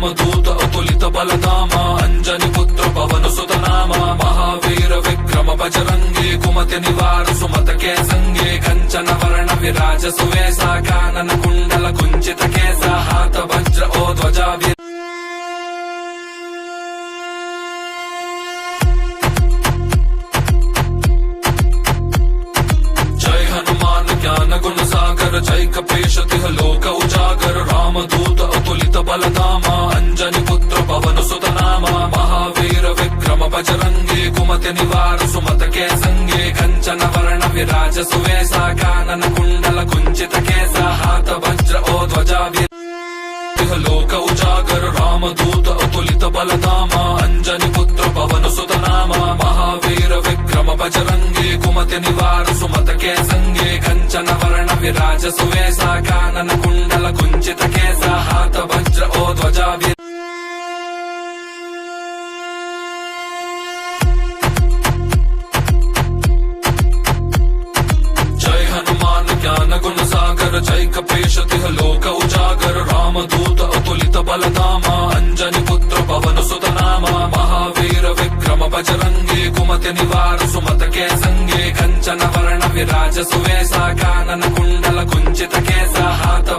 रामदूत अतुलित बलधाम अंजनी पुत्र पवन सुत नाम महावीर विक्रम बजरंगी कुमति निवार सुमत के संगे कंचन वर्ण विराज सुवेशा कानन कुंडल कुंचित केसा हाथ वज्र ओ ध्वजा ज्ञान गुण सागर जय कपीश तिह लोक उजागर रामदूत अतुलित बलधाम अंजनी पुत्र पवन सुत नाम महावीर विक्रम बजरंगी कुमति निवार सुमत के संगे कंचन वर्ण विराज सुवेशा कानन कुंडल कुंचित केसा हाथ वज्र ओ ध्वजा तिह लोक उजागर रामदूत अतुलित बलधाम अंजनी पुत्र पवन सुत नाम महावीर विक्रम बजरंगी कुमति निवार सुमत के संगे कंचन वर्ण विराज सुवेशा कानन कुंडल कुंचित केसा हाथ वज्र ओ ध्वजा जय हनुमान ज्ञान गुण सागर जय कपीश तिह लोक उजागर रामदूत अतुलित बलधाम अंजनी पुत्र पवन सुत नाम महावीर विक्रम बजरंगी कुमति निवार सुमत के संगे कंचन वर्ण विराज सुवेशा कानन कुंडल कुंचित केसा हाथ